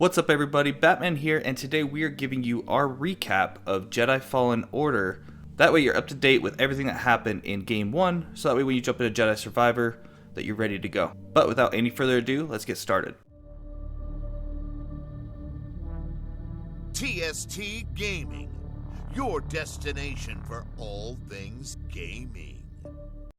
What's up everybody, Batman here, and today we are giving you our recap of Jedi Fallen Order. That way you're up to date with everything that happened in Game 1, so that way when you jump into Jedi Survivor, that you're ready to go. But without any further ado, let's get started. TST Gaming, your destination for all things gaming.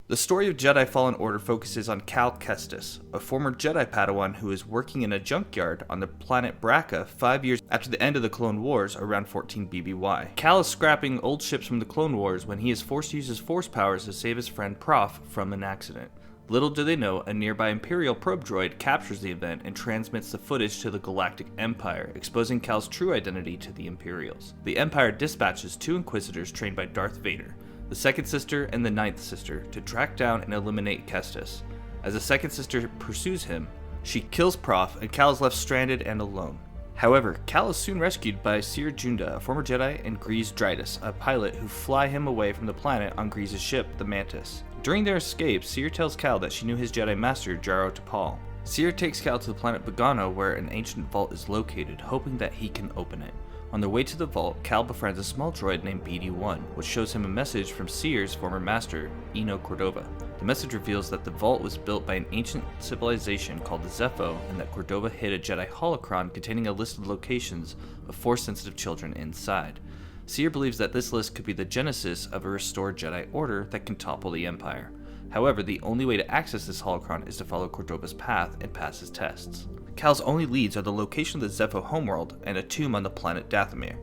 The story of Jedi Fallen Order focuses on Cal Kestis, a former Jedi Padawan who is working in a junkyard on the planet Bracca 5 years after the end of the Clone Wars around 14 BBY. Cal is scrapping old ships from the Clone Wars when he is forced to use his Force powers to save his friend Prof from an accident. Little do they know, a nearby Imperial probe droid captures the event and transmits the footage to the Galactic Empire, exposing Cal's true identity to the Imperials. The Empire dispatches 2 Inquisitors trained by Darth Vader, the Second Sister and the Ninth Sister, to track down and eliminate Kestis. As the Second Sister pursues him, she kills Prof and Cal is left stranded and alone. However, Cal is soon rescued by Cere Junda, a former Jedi, and Greez Dritus, a pilot, who fly him away from the planet on Greez's ship, the Mantis. During their escape, Cere tells Cal that she knew his Jedi master, Jaro Tapal. Cere takes Cal to the planet Bogano, where an ancient vault is located, hoping that he can open it. On their way to the vault, Cal befriends a small droid named BD-1, which shows him a message from Cere's former master, Eno Cordova. The message reveals that the vault was built by an ancient civilization called the Zepho, and that Cordova hid a Jedi holocron containing a list of locations of Force-sensitive children inside. Cere believes that this list could be the genesis of a restored Jedi Order that can topple the Empire. However, the only way to access this holocron is to follow Cordova's path and pass his tests. Cal's only leads are the location of the Zepho homeworld and a tomb on the planet Dathomir.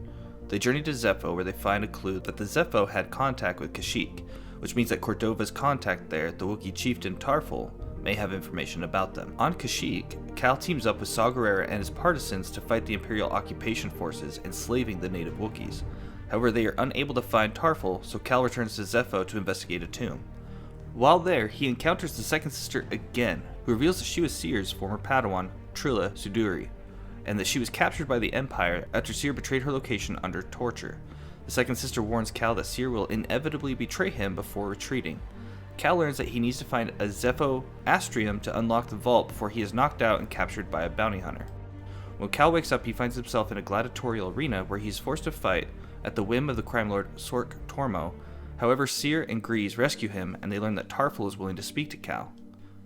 They journey to Zepho, where they find a clue that the Zepho had contact with Kashyyyk, which means that Cordova's contact there, the Wookiee chieftain Tarful, may have information about them. On Kashyyyk, Cal teams up with Saw Gerrera and his partisans to fight the Imperial occupation forces, enslaving the native Wookiees. However, they are unable to find Tarful, so Cal returns to Zepho to investigate a tomb. While there, he encounters the Second Sister again, who reveals that she was Cere's former Padawan, Trilla Suduri, and that she was captured by the Empire after Cere betrayed her location under torture. The Second Sister warns Cal that Cere will inevitably betray him before retreating. Cal learns that he needs to find a Zepho Astrium to unlock the vault before he is knocked out and captured by a bounty hunter. When Cal wakes up, he finds himself in a gladiatorial arena where he is forced to fight at the whim of the crime lord Sork Tormo. However, Cere and Greez rescue him, and they learn that Tarful is willing to speak to Cal.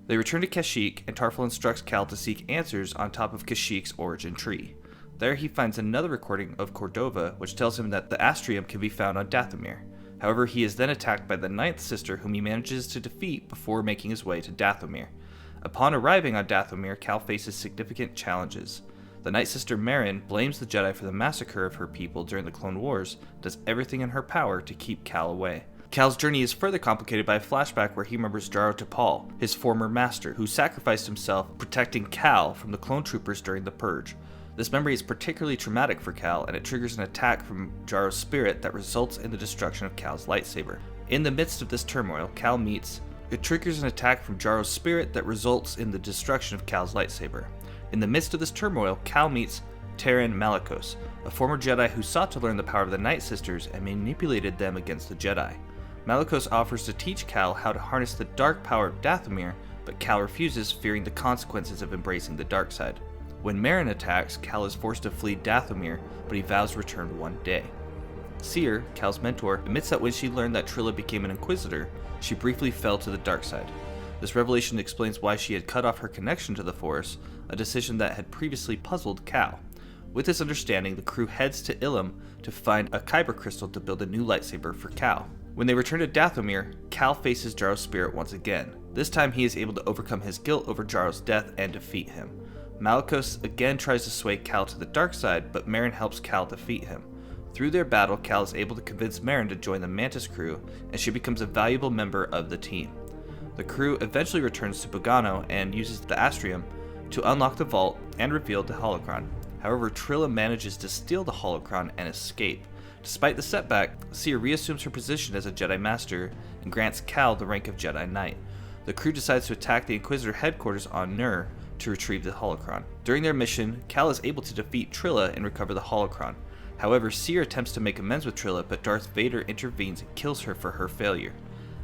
They return to Kashyyyk, and Tarful instructs Cal to seek answers on top of Kashyyyk's origin tree. There he finds another recording of Cordova, which tells him that the Astrium can be found on Dathomir. However, he is then attacked by the Ninth Sister, whom he manages to defeat before making his way to Dathomir. Upon arriving on Dathomir, Cal faces significant challenges. The Night Sister Merrin blames the Jedi for the massacre of her people during the Clone Wars, and does everything in her power to keep Cal away. Cal's journey is further complicated by a flashback where he remembers Jaro Tapal, his former master, who sacrificed himself protecting Cal from the clone troopers during the Purge. This memory is particularly traumatic for Cal, and it triggers an attack from Jaro's spirit that results in the destruction of Cal's lightsaber. In the midst of this turmoil, it triggers an attack from Jaro's spirit that results in the destruction of Cal's lightsaber. In the midst of this turmoil, Cal meets Taron Malicos, a former Jedi who sought to learn the power of the Night Sisters and manipulated them against the Jedi. Malicos offers to teach Cal how to harness the dark power of Dathomir, but Cal refuses, fearing the consequences of embracing the dark side. When Merrin attacks, Cal is forced to flee Dathomir, but he vows to return one day. Cere, Cal's mentor, admits that when she learned that Trilla became an Inquisitor, she briefly fell to the dark side. This revelation explains why she had cut off her connection to the Force, a decision that had previously puzzled Cal. With this understanding, the crew heads to Ilum to find a Kyber crystal to build a new lightsaber for Cal. When they return to Dathomir, Cal faces Jaro's spirit once again. This time he is able to overcome his guilt over Jaro's death and defeat him. Malicos again tries to sway Cal to the dark side, but Merrin helps Cal defeat him. Through their battle, Cal is able to convince Merrin to join the Mantis crew, and she becomes a valuable member of the team. The crew eventually returns to Bogano and uses the Astrium to unlock the vault and reveal the holocron. However, Trilla manages to steal the holocron and escape. Despite the setback, Cere reassumes her position as a Jedi Master and grants Cal the rank of Jedi Knight. The crew decides to attack the Inquisitor headquarters on Nur to retrieve the holocron. During their mission, Cal is able to defeat Trilla and recover the holocron. However, Cere attempts to make amends with Trilla, but Darth Vader intervenes and kills her for her failure.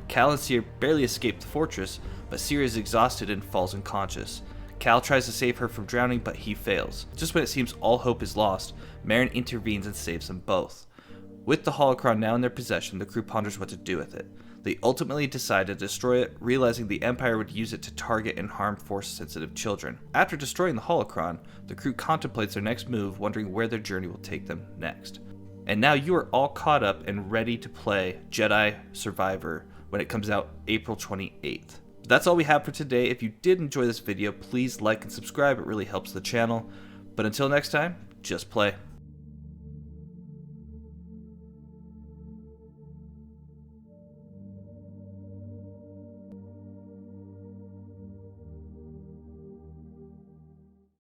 Cal and Cere barely escape the fortress, but Cere is exhausted and falls unconscious. Cal tries to save her from drowning, but he fails. Just when it seems all hope is lost, Marin intervenes and saves them both. With the holocron now in their possession, the crew ponders what to do with it. They ultimately decide to destroy it, realizing the Empire would use it to target and harm Force-sensitive children. After destroying the holocron, the crew contemplates their next move, wondering where their journey will take them next. And now you are all caught up and ready to play Jedi Survivor when it comes out April 28th. That's all we have for today. If you did enjoy this video, please like and subscribe. It really helps the channel. But until next time, just play.